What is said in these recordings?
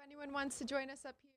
anyone wants to join us up here.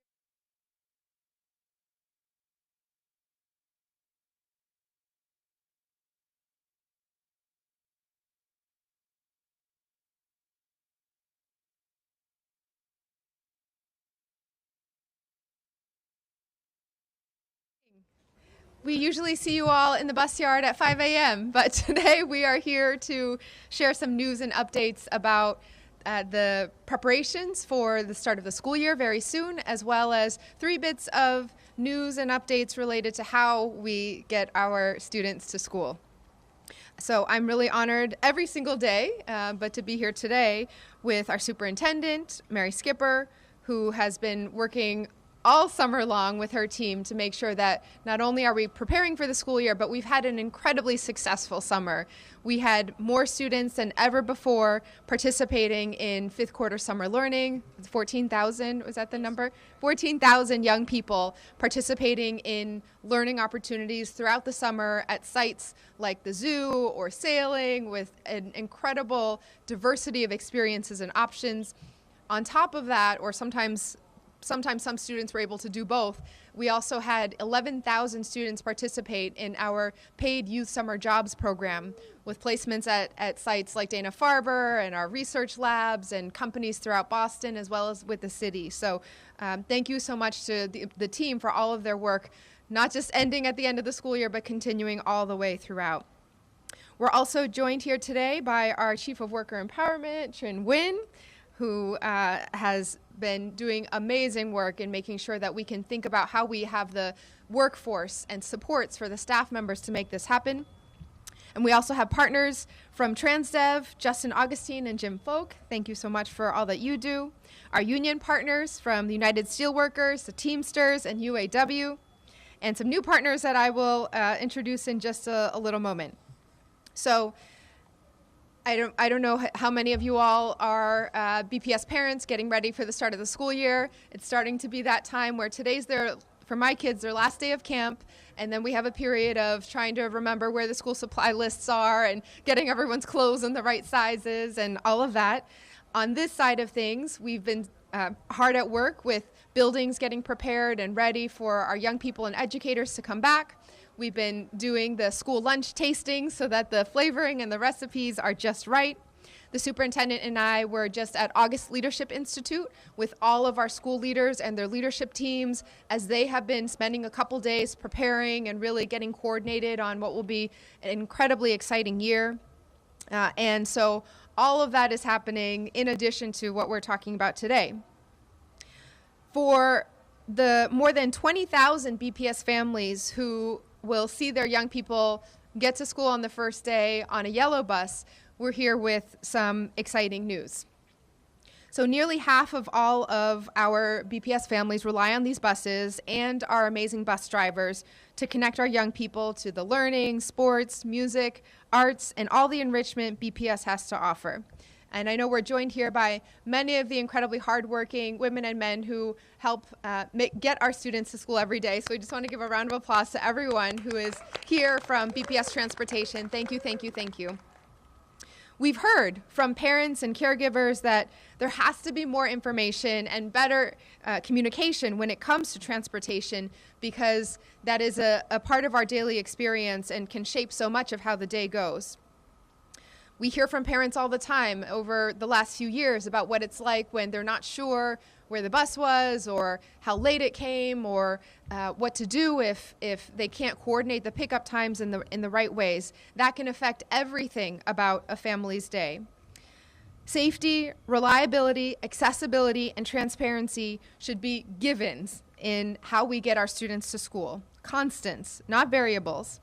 We usually see you all in the bus yard at 5 a.m., but today we are here to share some news and updates about the preparations for the start of the school year very soon, as well as 3 bits of news and updates related to how we get our students to school. So I'm really honored every single day, but to be here today with our superintendent, Mary Skipper, who has been working all summer long with her team to make sure that not only are we preparing for the school year, but we've had an incredibly successful summer. We had more students than ever before participating in 5th quarter summer learning. 14,000, was that the number? 14,000 young people participating in learning opportunities throughout the summer at sites like the zoo or sailing, with an incredible diversity of experiences and options. On top of that, or sometimes some students were able to do both. We also had 11,000 students participate in our paid youth summer jobs program, with placements at sites like Dana-Farber and our research labs and companies throughout Boston, as well as with the city. So thank you so much to the team for all of their work, not just ending at the end of the school year, but continuing all the way throughout. We're also joined here today by our Chief of Worker Empowerment, Trin Nguyen, who has been doing amazing work in making sure that we can think about how we have the workforce and supports for the staff members to make this happen. And we also have partners from Transdev, Justin Augustine and Jim Folk. Thank you so much for all that you do. Our union partners from the United Steelworkers, the Teamsters, and UAW. And some new partners that I will introduce in just a little moment. So I don't know how many of you all are BPS parents getting ready for the start of the school year. It's starting to be that time where today's for my kids, their last day of camp, and then we have a period of trying to remember where the school supply lists are and getting everyone's clothes in the right sizes and all of that. On this side of things, we've been hard at work with buildings getting prepared and ready for our young people and educators to come back. We've been doing the school lunch tasting so that the flavoring and the recipes are just right. The superintendent and I were just at August Leadership Institute with all of our school leaders and their leadership teams, as they have been spending a couple days preparing and really getting coordinated on what will be an incredibly exciting year. And so all of that is happening in addition to what we're talking about today. For the more than 20,000 BPS families who will see their young people get to school on the first day on a yellow bus, we're here with some exciting news. So nearly half of all of our BPS families rely on these buses and our amazing bus drivers to connect our young people to the learning, sports, music, arts, and all the enrichment BPS has to offer. And I know we're joined here by many of the incredibly hardworking women and men who help get our students to school every day. So we just want to give a round of applause to everyone who is here from BPS Transportation. Thank you, thank you, thank you. We've heard from parents and caregivers that there has to be more information and better communication when it comes to transportation, because that is a part of our daily experience and can shape so much of how the day goes. We hear from parents all the time over the last few years about what it's like when they're not sure where the bus was or how late it came, or what to do if they can't coordinate the pickup times in the right ways. That can affect everything about a family's day. Safety, reliability, accessibility, and transparency should be givens in how we get our students to school. Constants, not variables.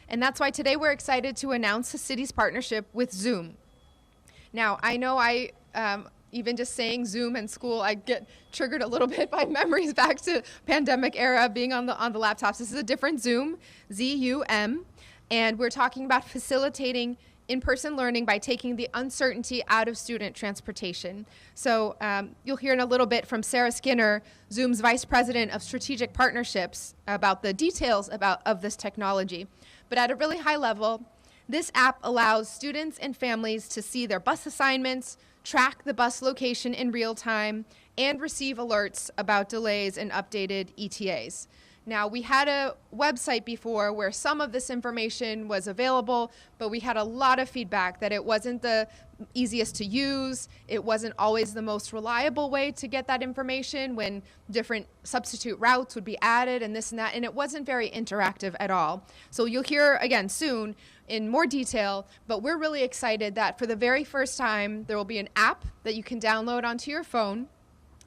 And that's why today we're excited to announce the city's partnership with Zoom. Now, I know even just saying Zoom and school, I get triggered a little bit by memories back to pandemic era, being on the laptops. This is a different Zoom, Z-U-M, and we're talking about facilitating in-person learning by taking the uncertainty out of student transportation. So you'll hear in a little bit from Sarah Skinner, Zoom's Vice President of Strategic Partnerships, about the details of this technology. But at a really high level, this app allows students and families to see their bus assignments, track the bus location in real time, and receive alerts about delays and updated ETAs. Now, we had a website before where some of this information was available, but we had a lot of feedback that it wasn't the easiest to use. It wasn't always the most reliable way to get that information when different substitute routes would be added and this and that, and it wasn't very interactive at all. So you'll hear again soon in more detail, but we're really excited that for the very first time, there will be an app that you can download onto your phone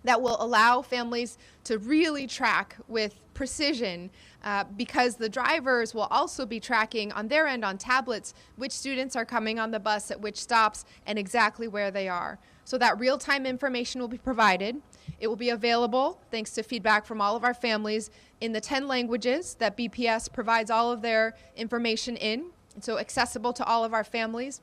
that will allow families to really track with precision because the drivers will also be tracking on their end on tablets which students are coming on the bus at which stops and exactly where they are. So that real-time information will be provided. It will be available, thanks to feedback from all of our families, in the 10 languages that BPS provides all of their information in, so accessible to all of our families.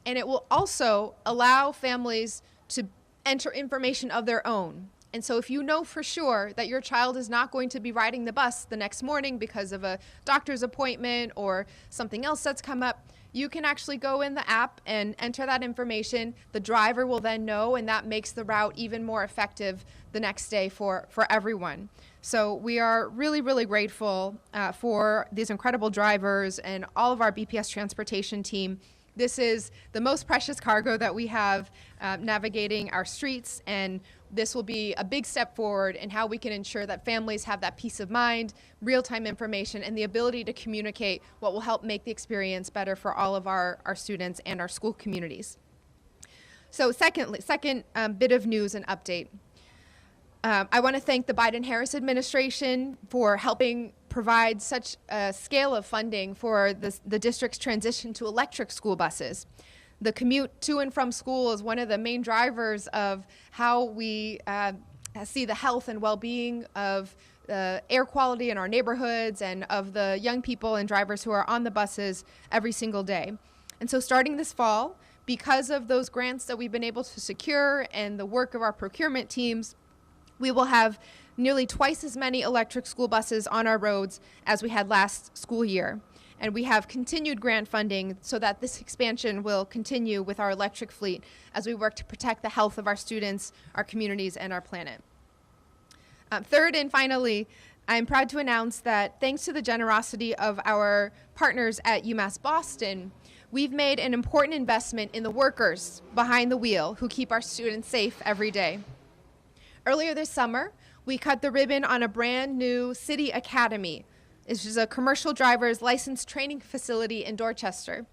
And it will also allow families to enter information of their own. And so if you know for sure that your child is not going to be riding the bus the next morning because of a doctor's appointment or something else that's come up, you can actually go in the app and enter that information. The driver will then know, and that makes the route even more effective the next day for everyone. So we are really, really grateful for these incredible drivers and all of our BPS transportation team. This is the most precious cargo that we have navigating our streets, and this will be a big step forward in how we can ensure that families have that peace of mind, real-time information, and the ability to communicate what will help make the experience better for all of our students and our school communities. So second bit of news and update. I want to thank the Biden-Harris administration for helping provide such a scale of funding for the district's transition to electric school buses. The commute to and from school is one of the main drivers of how we see the health and well-being of air quality in our neighborhoods and of the young people and drivers who are on the buses every single day. And so starting this fall, because of those grants that we've been able to secure and the work of our procurement teams, we will have nearly twice as many electric school buses on our roads as we had last school year. And we have continued grant funding so that this expansion will continue with our electric fleet as we work to protect the health of our students, our communities, and our planet. Third and finally, I'm proud to announce that thanks to the generosity of our partners at UMass Boston, we've made an important investment in the workers behind the wheel who keep our students safe every day. Earlier this summer, we cut the ribbon on a brand new City Academy. This is a commercial driver's license training facility in Dorchester.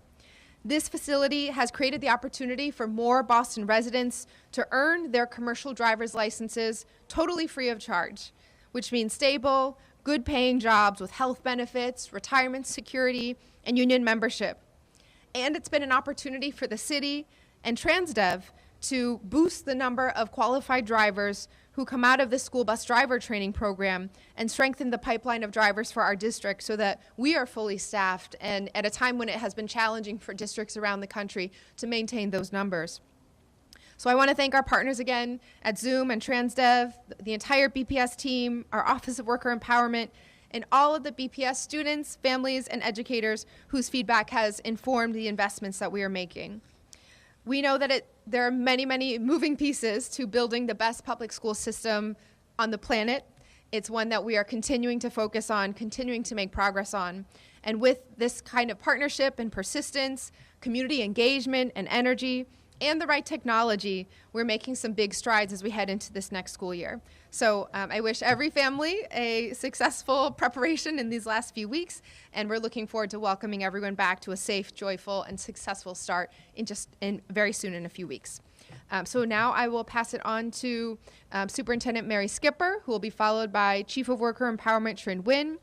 This facility has created the opportunity for more Boston residents to earn their commercial driver's licenses totally free of charge, which means stable, good-paying jobs with health benefits, retirement security, and union membership. And it's been an opportunity for the city and TransDev to boost the number of qualified drivers who come out of the school bus driver training program and strengthen the pipeline of drivers for our district so that we are fully staffed and at a time when it has been challenging for districts around the country to maintain those numbers. So I want to thank our partners again at Zoom and TransDev, the entire BPS team, our Office of Worker Empowerment, and all of the BPS students, families, and educators whose feedback has informed the investments that we are making. We know that there are many, many moving pieces to building the best public school system on the planet. It's one that we are continuing to focus on, continuing to make progress on. And with this kind of partnership and persistence, community engagement and energy, and the right technology, we're making some big strides as we head into this next school year. So I wish every family a successful preparation in these last few weeks, and we're looking forward to welcoming everyone back to a safe, joyful, and successful start very soon in a few weeks. So now I will pass it on to Superintendent Mary Skipper, who will be followed by Chief of Worker Empowerment Trin Nguyen,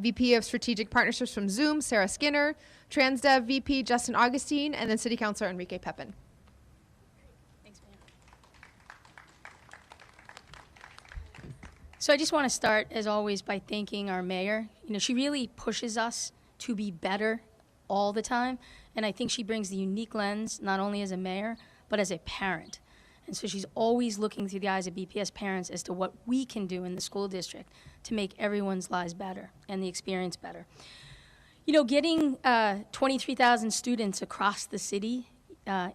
VP of Strategic Partnerships from Zoom, Sarah Skinner, TransDev VP Justin Augustine, and then City Councilor Enrique Pepin. So I just want to start, as always, by thanking our mayor. You know, she really pushes us to be better all the time, and I think she brings the unique lens, not only as a mayor, but as a parent. And so she's always looking through the eyes of BPS parents as to what we can do in the school district to make everyone's lives better and the experience better. You know, getting 23,000 students across the city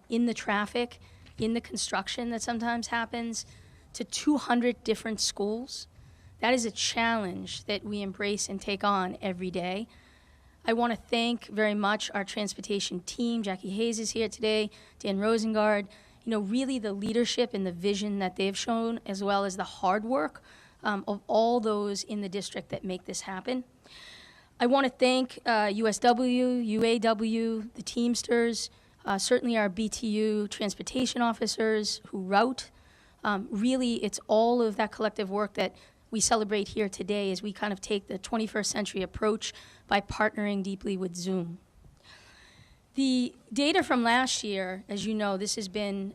in the traffic in the construction that sometimes happens, to 200 different schools. That is a challenge that we embrace and take on every day. I want to thank very much our transportation team. Jackie Hayes is here today, Dan Rosengard. Really the leadership and the vision that they've shown, as well as the hard work of all those in the district that make this happen. I want to thank USW, UAW, the Teamsters, certainly our BTU transportation officers who route. Really, it's all of that collective work that we celebrate here today as we kind of take the 21st century approach by partnering deeply with Zoom. The data from last year, as you know, this has been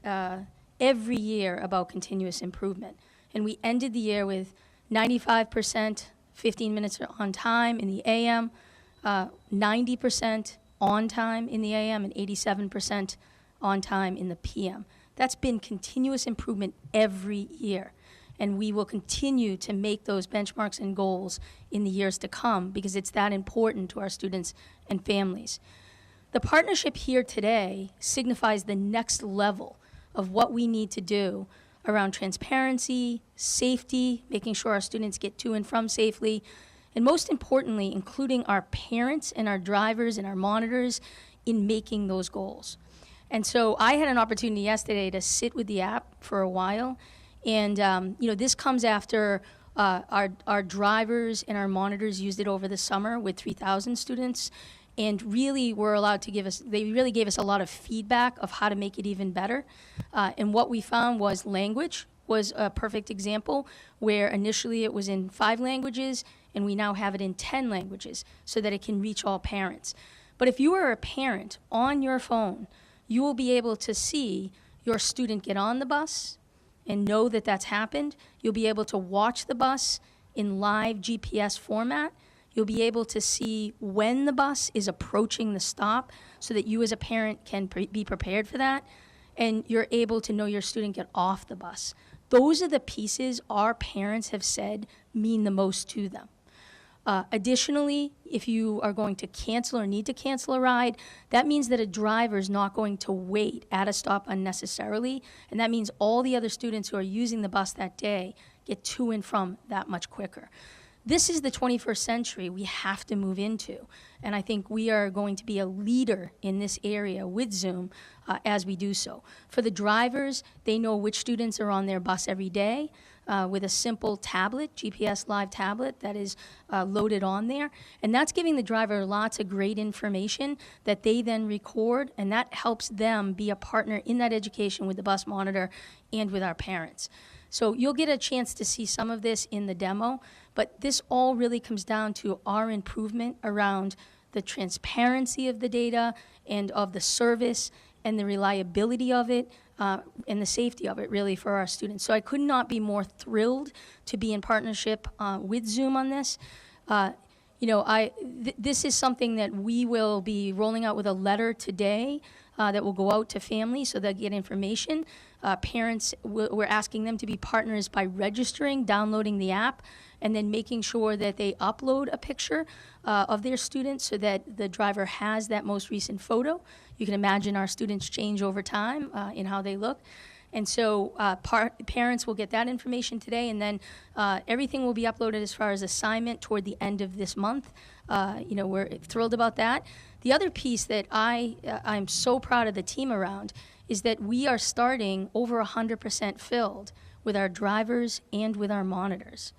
every year about continuous improvement. And we ended the year with 95%, 15 minutes on time in the AM, 90% on time in the AM, and 87% on time in the PM. That's been continuous improvement every year. And we will continue to make those benchmarks and goals in the years to come because it's that important to our students and families. The partnership here today signifies the next level of what we need to do around transparency, safety, making sure our students get to and from safely, and most importantly, including our parents and our drivers and our monitors in making those goals. And so I had an opportunity yesterday to sit with the app for a while. And this comes after our drivers and our monitors used it over the summer with 3,000 students, and really were allowed to they really gave us a lot of feedback of how to make it even better. And what we found was language was a perfect example, where initially it was in 5 languages, and we now have it in 10 languages so that it can reach all parents. But if you are a parent on your phone, you will be able to see your student get on the bus and know that that's happened. You'll be able to watch the bus in live GPS format. You'll be able to see when the bus is approaching the stop so that you as a parent can be prepared for that. And you're able to know your student get off the bus. Those are the pieces our parents have said mean the most to them. Additionally, if you are going to cancel or need to cancel a ride, that means that a driver is not going to wait at a stop unnecessarily, and that means all the other students who are using the bus that day get to and from that much quicker. This is the 21st century we have to move into, and I think we are going to be a leader in this area with Zoom as we do so. For the drivers, they know which students are on their bus every day. With a simple tablet, GPS Live tablet that is loaded on there. And that's giving the driver lots of great information that they then record, and that helps them be a partner in that education with the bus monitor and with our parents. So you'll get a chance to see some of this in the demo, but this all really comes down to our improvement around the transparency of the data and of the service and the reliability of it, and the safety of it, really, for our students. So I could not be more thrilled to be in partnership with Zoom on this. This is something that we will be rolling out with a letter today that will go out to families so they'll get information. Parents, we're asking them to be partners by registering, downloading the app, and then making sure that they upload a picture of their students so that the driver has that most recent photo. You can imagine our students change over time in how they look. And so parents will get that information today, and then everything will be uploaded as far as assignment toward the end of this month. We're thrilled about that. The other piece that I'm so proud of the team around is that we are starting over 100% filled with our drivers and with our monitors.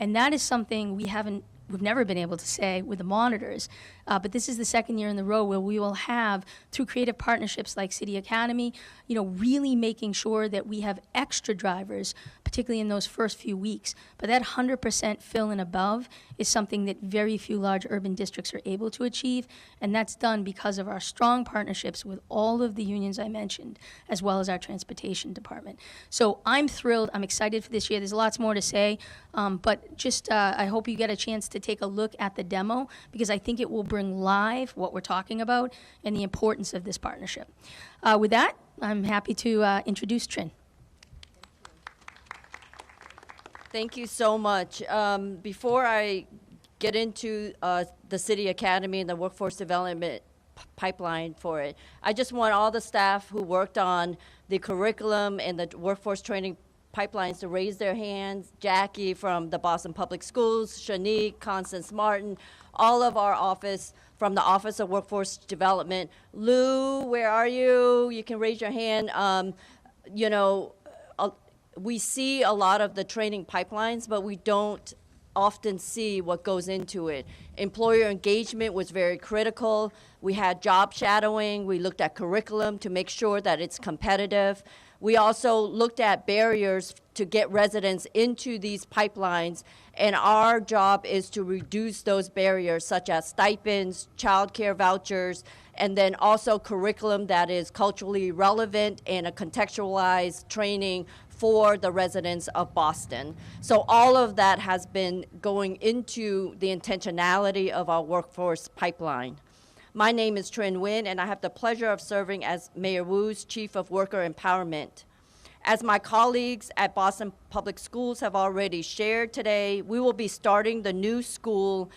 And that is something we've never been able to say with the monitors, but this is the second year in a row where we will have, through creative partnerships like City Academy, really making sure that we have extra drivers, particularly in those first few weeks. But that 100% fill and above is something that very few large urban districts are able to achieve, and that's done because of our strong partnerships with all of the unions I mentioned, as well as our transportation department. So I'm thrilled. I'm excited for this year. There's lots more to say, but just I hope you get a chance to take a look at the demo, because I think it will bring live what we're talking about and the importance of this partnership. With that, I'm happy to introduce Trin. Thank you so much. Before I get into the City Academy and the workforce development pipeline for it. I just want all the staff who worked on the curriculum and the workforce training pipelines to raise their hands. Jackie from the Boston Public Schools, Shanique, Constance Martin, all of our office from the Office of Workforce Development. Lou, where are you? You can raise your hand. You know, we see a lot of the training pipelines, but we don't often see what goes into it. Employer engagement was very critical. We had job shadowing. We looked at curriculum to make sure that it's competitive. We also looked at barriers to get residents into these pipelines, and our job is to reduce those barriers, such as stipends, child care vouchers, and then also curriculum that is culturally relevant and a contextualized training for the residents of Boston. So all of that has been going into the intentionality of our workforce pipeline. My name is Trinh Nguyen, and I have the pleasure of serving as Mayor Wu's Chief of Worker Empowerment. As my colleagues at Boston Public Schools have already shared today, we will be starting the new school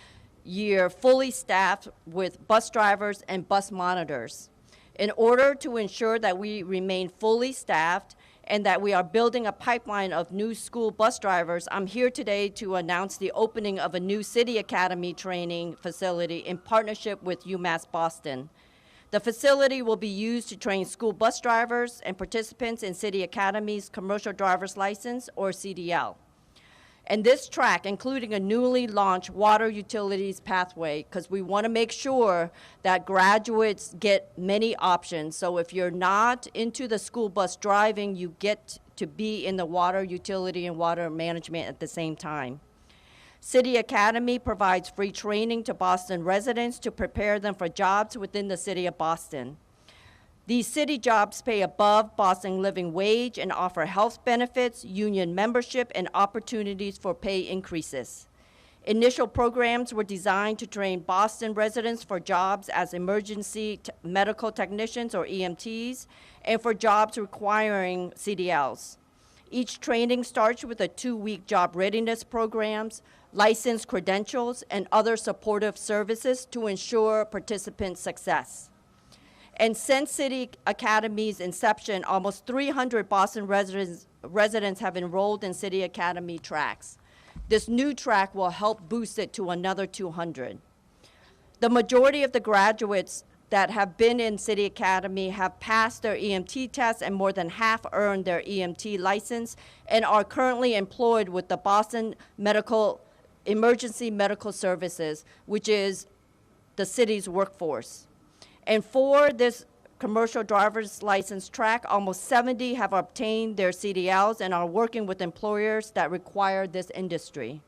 year fully staffed with bus drivers and bus monitors. In order to ensure that we remain fully staffed and that we are building a pipeline of new school bus drivers, I'm here today to announce the opening of a new City Academy training facility in partnership with UMass Boston. The facility will be used to train school bus drivers and participants in City Academy's Commercial Driver's License, or CDL. And this track, including a newly launched water utilities pathway, because we want to make sure that graduates get many options. So if you're not into the school bus driving, you get to be in the water utility and water management at the same time. City Academy provides free training to Boston residents to prepare them for jobs within the city of Boston. These city jobs pay above Boston living wage and offer health benefits, union membership, and opportunities for pay increases. Initial programs were designed to train Boston residents for jobs as emergency medical technicians, or EMTs, and for jobs requiring CDLs. Each training starts with a 2-week job readiness programs, licensed credentials, and other supportive services to ensure participant success. And since City Academy's inception, almost 300 Boston residents have enrolled in City Academy tracks. This new track will help boost it to another 200. The majority of the graduates that have been in City Academy have passed their EMT tests, and more than half earned their EMT license and are currently employed with the Boston Emergency Medical Services, which is the city's workforce. And for this commercial driver's license track, almost 70 have obtained their CDLs and are working with employers that require this industry.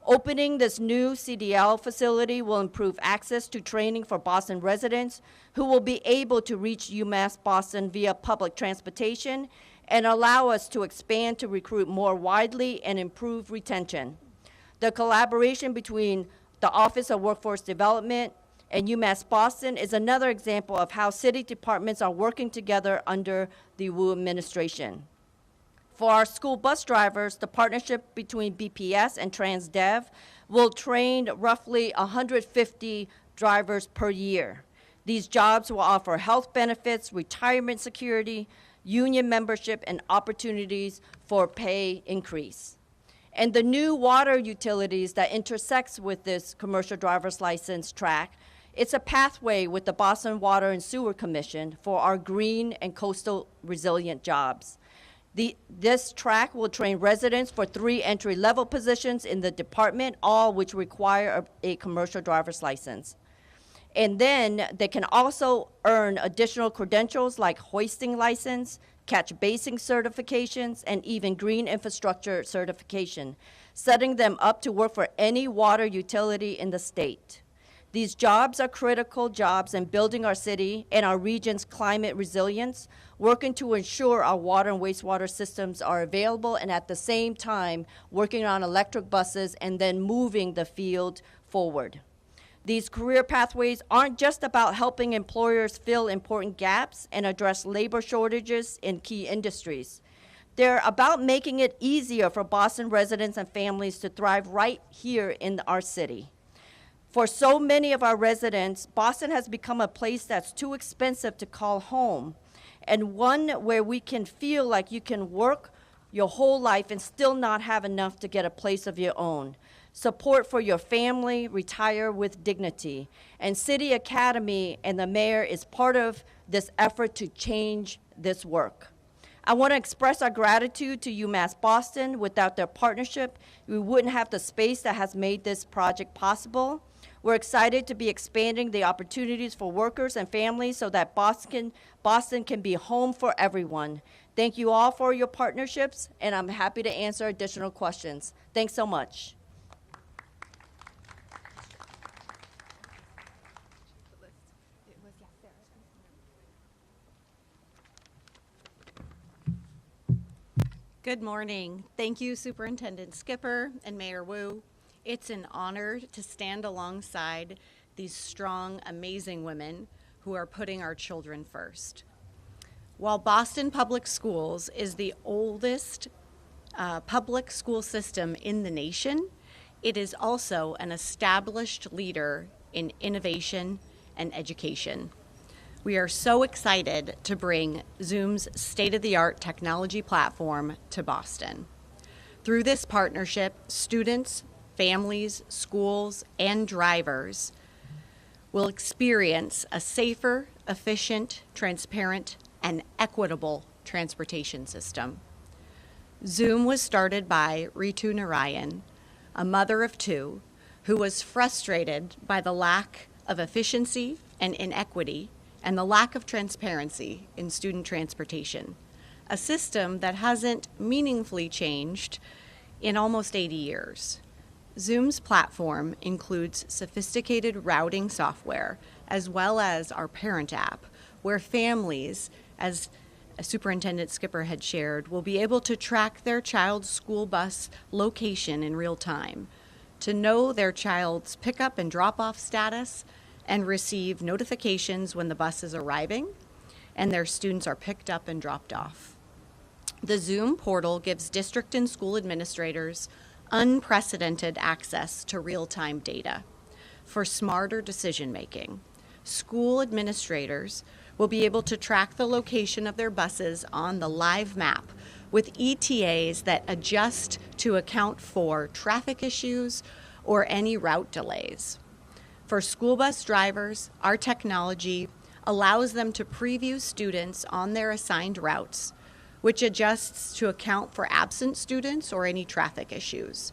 Opening this new CDL facility will improve access to training for Boston residents who will be able to reach UMass Boston via public transportation and allow us to expand to recruit more widely and improve retention. The collaboration between the Office of Workforce Development and UMass Boston is another example of how city departments are working together under the Wu administration. For our school bus drivers, the partnership between BPS and TransDev will train roughly 150 drivers per year. These jobs will offer health benefits, retirement security, union membership, and opportunities for pay increase. And the new water utilities that intersects with this commercial driver's license track, it's a pathway with the Boston Water and Sewer Commission for our green and coastal resilient jobs. This track will train residents for 3 entry-level positions in the department, all which require a commercial driver's license. And then they can also earn additional credentials like hoisting license, catch basing certifications, and even green infrastructure certification, setting them up to work for any water utility in the state. These jobs are critical jobs in building our city and our region's climate resilience, working to ensure our water and wastewater systems are available, and at the same time, working on electric buses and then moving the field forward. These career pathways aren't just about helping employers fill important gaps and address labor shortages in key industries. They're about making it easier for Boston residents and families to thrive right here in our city. For so many of our residents, Boston has become a place that's too expensive to call home, and one where we can feel like you can work your whole life and still not have enough to get a place of your own. Support for your family, retire with dignity. And City Academy and the mayor is part of this effort to change this work. I want to express our gratitude to UMass Boston. Without their partnership, we wouldn't have the space that has made this project possible. We're excited to be expanding the opportunities for workers and families so that Boston can be home for everyone. Thank you all for your partnerships, and I'm happy to answer additional questions. Thanks so much. Good morning. Thank you, Superintendent Skipper and Mayor Wu. It's an honor to stand alongside these strong, amazing women who are putting our children first. While Boston Public Schools is the oldest public school system in the nation, it is also an established leader in innovation and education. We are so excited to bring Zoom's state-of-the-art technology platform to Boston. Through this partnership, students, families, schools, and drivers will experience a safer, efficient, transparent, and equitable transportation system. Zoom was started by Ritu Narayan, a mother of two, who was frustrated by the lack of efficiency and inequity and the lack of transparency in student transportation, a system that hasn't meaningfully changed in almost 80 years. Zoom's platform includes sophisticated routing software, as well as our parent app, where families, as Superintendent Skipper had shared, will be able to track their child's school bus location in real time, to know their child's pickup and drop-off status, and receive notifications when the bus is arriving and their students are picked up and dropped off. The Zoom portal gives district and school administrators unprecedented access to real-time data for smarter decision-making. School administrators will be able to track the location of their buses on the live map with ETAs that adjust to account for traffic issues or any route delays. For school bus drivers, our technology allows them to preview students on their assigned routes, which adjusts to account for absent students or any traffic issues.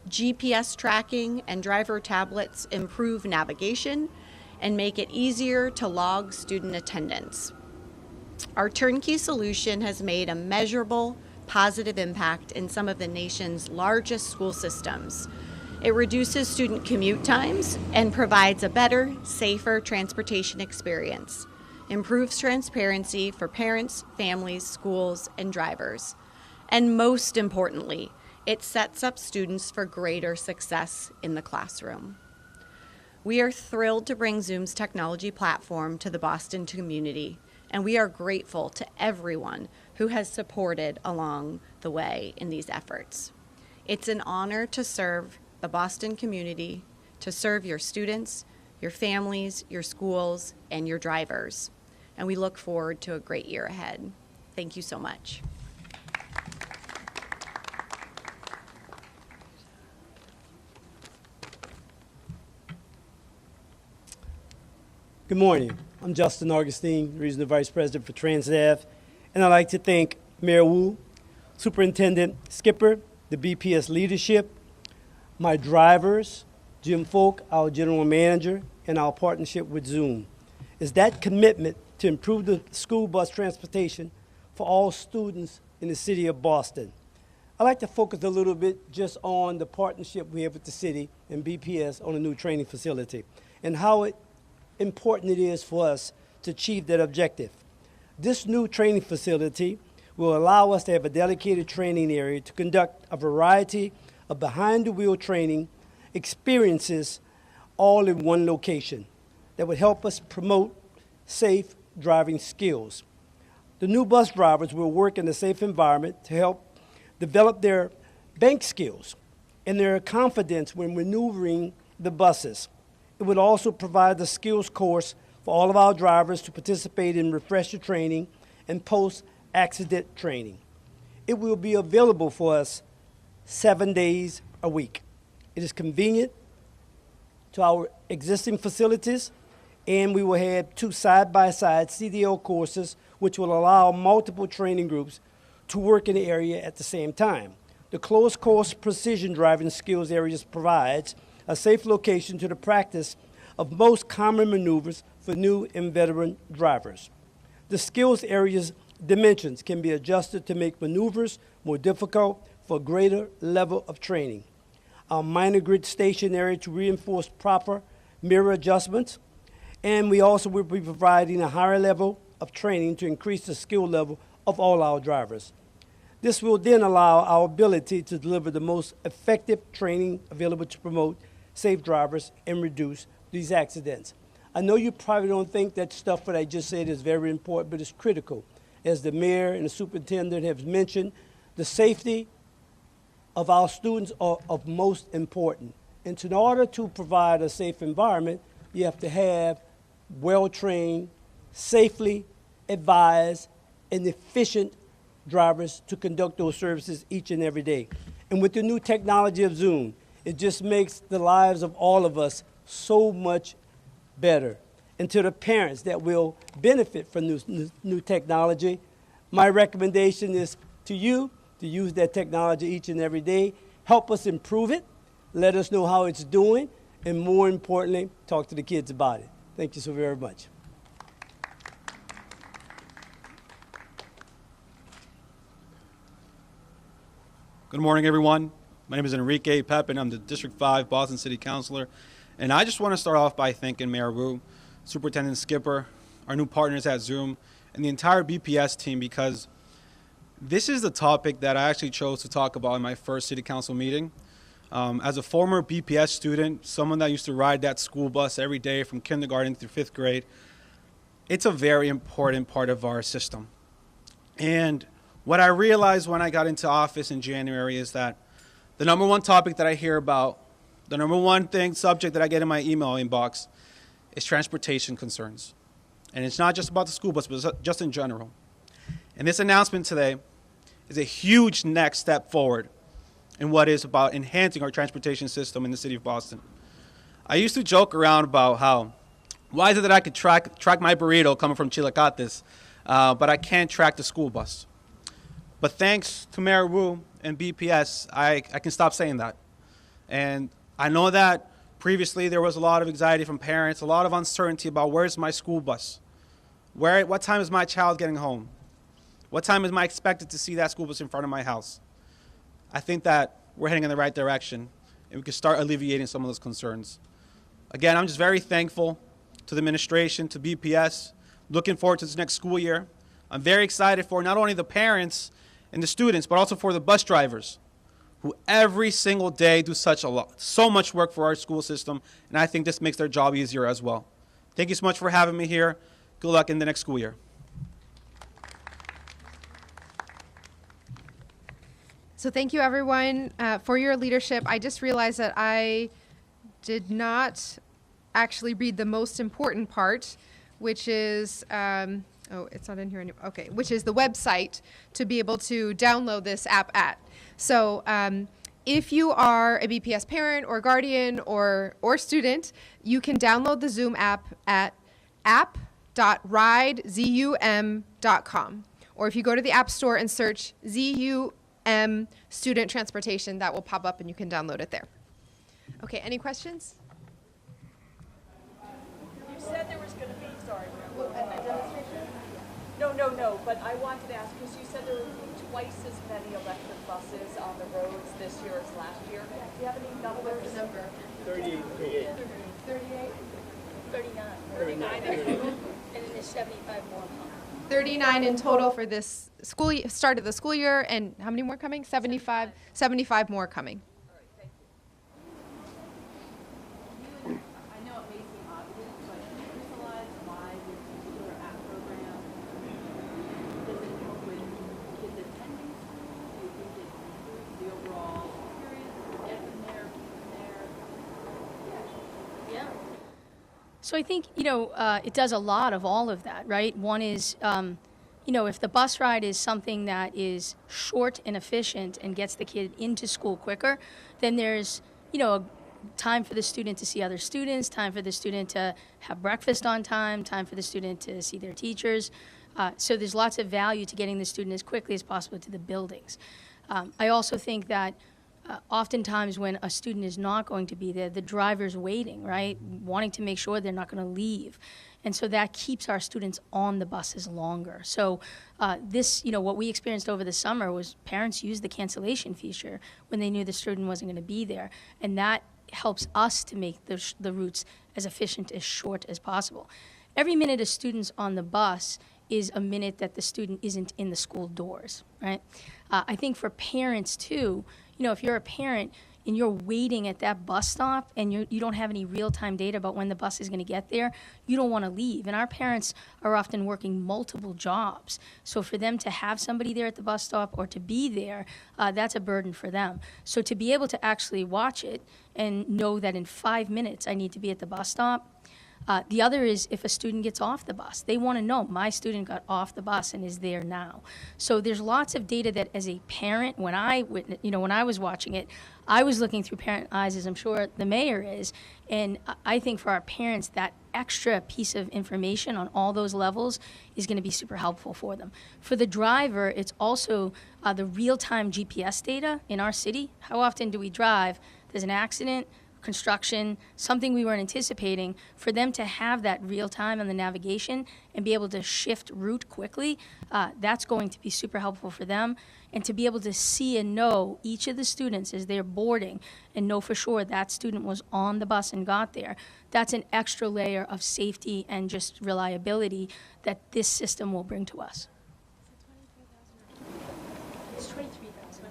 GPS tracking and driver tablets improve navigation and make it easier to log student attendance. Our turnkey solution has made a measurable, positive impact in some of the nation's largest school systems. It reduces student commute times and provides a better, safer transportation experience, improves transparency for parents, families, schools, and drivers. And most importantly, it sets up students for greater success in the classroom. We are thrilled to bring Zoom's technology platform to the Boston community, and we are grateful to everyone who has supported along the way in these efforts. It's an honor to serve the Boston community, to serve your students, your families, your schools, and your drivers. And we look forward to a great year ahead. Thank you so much. Good morning. I'm Justin Augustine, Regional Vice President for TransAv, and I'd like to thank Mayor Wu, Superintendent Skipper, the BPS leadership, my drivers, Jim Folk, our General Manager, and our partnership with Zoom. Is that commitment to improve the school bus transportation for all students in the city of Boston. I'd like to focus a little bit just on the partnership we have with the city and BPS on a new training facility and how important it is for us to achieve that objective. This new training facility will allow us to have a dedicated training area to conduct a variety of behind-the-wheel training experiences all in one location that would help us promote safe driving skills. The new bus drivers will work in a safe environment to help develop their bank skills and their confidence when maneuvering the buses. It will also provide the skills course for all of our drivers to participate in refresher training and post-accident training. It will be available for us 7 days a week. It is convenient to our existing facilities, and we will have 2 side-by-side CDL courses, which will allow multiple training groups to work in the area at the same time. The closed course precision driving skills areas provides a safe location to the practice of most common maneuvers for new and veteran drivers. The skills area's dimensions can be adjusted to make maneuvers more difficult for a greater level of training. Our minor grid station area to reinforce proper mirror adjustments, and we also will be providing a higher level of training to increase the skill level of all our drivers. This will then allow our ability to deliver the most effective training available to promote safe drivers and reduce these accidents. I know you probably don't think that stuff that I just said is very important, but it's critical. As the mayor and the superintendent have mentioned, the safety of our students are of most important. And in order to provide a safe environment, you have to have well-trained, safely advised, and efficient drivers to conduct those services each and every day. And with the new technology of Zoom, it just makes the lives of all of us so much better. And to the parents that will benefit from this new technology, my recommendation is to you to use that technology each and every day. Help us improve it. Let us know how it's doing. And more importantly, talk to the kids about it. Thank you so very much. Good morning, everyone. My name is Enrique Pepin. I'm the District 5 Boston City Councilor. And I just want to start off by thanking Mayor Wu, Superintendent Skipper, our new partners at Zoom, and the entire BPS team, because this is the topic that I actually chose to talk about in my first City Council meeting. As a former BPS student, someone that used to ride that school bus every day from kindergarten through 5th grade, it's a very important part of our system. And what I realized when I got into office in January is that the number one topic that I hear about, the number one subject that I get in my email inbox is transportation concerns. And it's not just about the school bus, but just in general. And this announcement today is a huge next step forward in what is about enhancing our transportation system in the city of Boston. I used to joke around about how, why is it that I could track my burrito coming from Chilacates, but I can't track the school bus? But thanks to Mayor Wu and BPS, I can stop saying that. And I know that previously there was a lot of anxiety from parents, a lot of uncertainty about where's my school bus? What time is my child getting home? What time am I expected to see that school bus in front of my house? I think that we're heading in the right direction, and we can start alleviating some of those concerns. Again, I'm just very thankful to the administration, to BPS, looking forward to this next school year. I'm very excited for not only the parents and the students, but also for the bus drivers, who every single day do so much work for our school system, and I think this makes their job easier as well. Thank you so much for having me here. Good luck in the next school year. So thank you, everyone, for your leadership. I just realized that I did not actually read the most important part, which is, oh, it's not in here anymore. Okay, which is the website to be able to download this app at. So if you are a BPS parent or guardian or student, you can download the Zoom app at app.ridezum.com. Or if you go to the App Store and search ZUM Student Transportation, that will pop up and you can download it there. Okay, any questions? You said there was going to be, sorry, a demonstration? No, but I wanted to ask, because you said there would be twice as many electric buses on the roads this year as last year. Do you have any numbers? What's the number? 38. 38? 39 in total, and then there's 75 more coming. 39 in total for this start of the school year, and how many more coming? 75 more coming. I know it may seem obvious, but can you crystallize why this particular app program does it help with kids attending school? Do you think it improves the overall experience? Get them there, keep them there? Yeah. So I think, it does a lot of all of that, right? One is, if the bus ride is something that is short and efficient and gets the kid into school quicker, then there's, time for the student to see other students, time for the student to have breakfast on time for the student to see their teachers. So there's lots of value to getting the student as quickly as possible to the buildings. I also think that oftentimes when a student is not going to be there, the driver's waiting, right? Wanting to make sure they're not going to leave. And so that keeps our students on the buses longer. So what we experienced over the summer was parents used the cancellation feature when they knew the student wasn't going to be there. And that helps us to make the routes as efficient, as short as possible. Every minute a student's on the bus is a minute that the student isn't in the school doors, right? I think for parents too, if you're a parent and you're waiting at that bus stop and you don't have any real-time data about when the bus is going to get there, you don't want to leave. And our parents are often working multiple jobs. So for them to have somebody there at the bus stop or to be there, that's a burden for them. So to be able to actually watch it and know that in 5 minutes I need to be at the bus stop. The other is if a student gets off the bus. They want to know, my student got off the bus and is there now. So there's lots of data that as a parent, when I was watching it, I was looking through parent eyes, as I'm sure the mayor is. And I think for our parents, that extra piece of information on all those levels is going to be super helpful for them. For the driver, it's also the real-time GPS data in our city. How often do we drive? There's an accident, construction, something we weren't anticipating, for them to have that real time on the navigation and be able to shift route quickly, that's going to be super helpful for them. And to be able to see and know each of the students as they're boarding and know for sure that student was on the bus and got there, that's an extra layer of safety and just reliability that this system will bring to us. It's 23,000.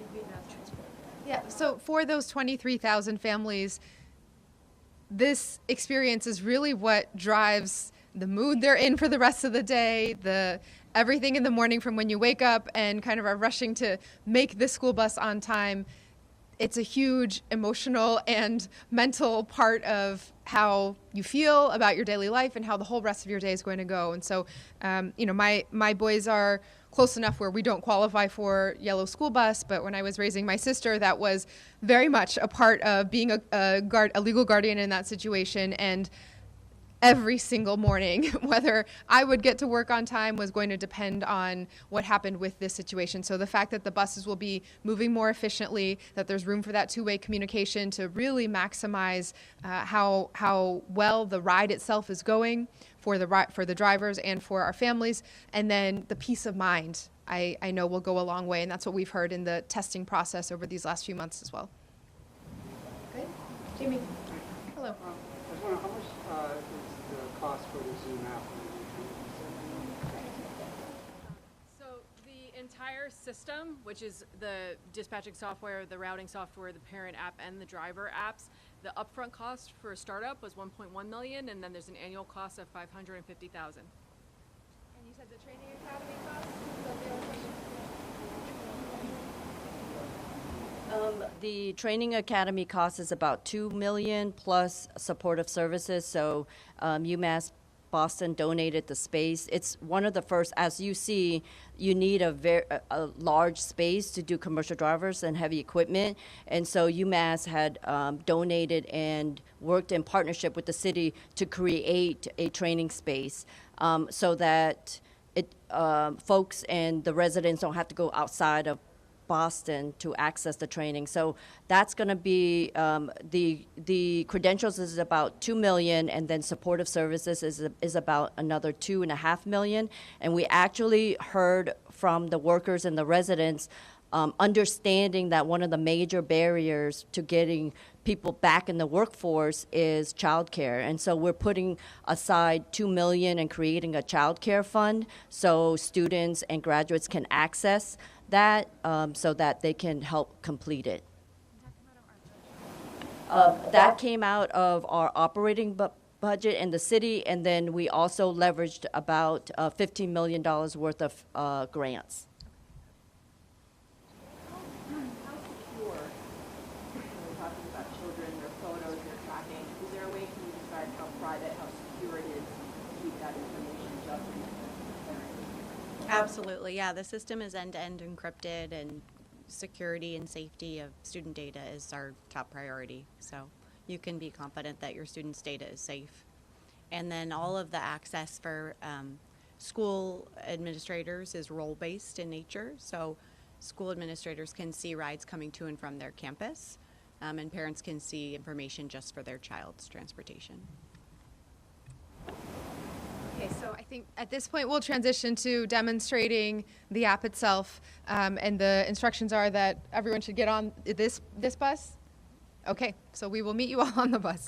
Yeah, so for those 23,000 families, this experience is really what drives the mood they're in for the rest of the day, everything in the morning from when you wake up and kind of are rushing to make the school bus on time. It's a huge emotional and mental part of how you feel about your daily life and how the whole rest of your day is going to go. And so, my boys are close enough where we don't qualify for yellow school bus, but when I was raising my sister, that was very much a part of being a legal guardian in that situation. And every single morning, whether I would get to work on time was going to depend on what happened with this situation. So the fact that the buses will be moving more efficiently, that there's room for that two-way communication to really maximize how well the ride itself is going for the drivers and for our families, and then the peace of mind I know will go a long way, and that's what we've heard in the testing process over these last few months as well. Good. Jamie. Hello. I was wondering, how much is the cost for the Zoom app? So the entire system, which is the dispatching software, the routing software, the parent app, and the driver apps, the upfront cost for a startup was $1.1 million, and then there's an annual cost of $550,000. And you said the training academy cost? Was that the other question? The training academy cost is about $2 million plus supportive services. So UMass Boston donated the space. It's one of the first, as you see, you need a large space to do commercial drivers and heavy equipment. And so UMass had donated and worked in partnership with the city to create a training space so that folks and the residents don't have to go outside of Boston to access the training. So that's going to be the credentials is about $2 million, and then supportive services is about another $2.5 million. And we actually heard from the workers and the residents understanding that one of the major barriers to getting people back in the workforce is childcare. And so we're putting aside $2 million and creating a childcare fund so students and graduates can access that so that they can help complete it. That came out of our operating budget in the city, and then we also leveraged about $15 million worth of grants. How secure, when we're talking about children, their photos, their tracking, is there a way can you describe how private, how secure Absolutely, yeah. The system is end-to-end encrypted, and security and safety of student data is our top priority. So you can be confident that your students' data is safe. And then all of the access for school administrators is role-based in nature. So school administrators can see rides coming to and from their campus, and parents can see information just for their child's transportation. Okay, so I think at this point we'll transition to demonstrating the app itself, and the instructions are that everyone should get on this bus. Okay, so we will meet you all on the bus.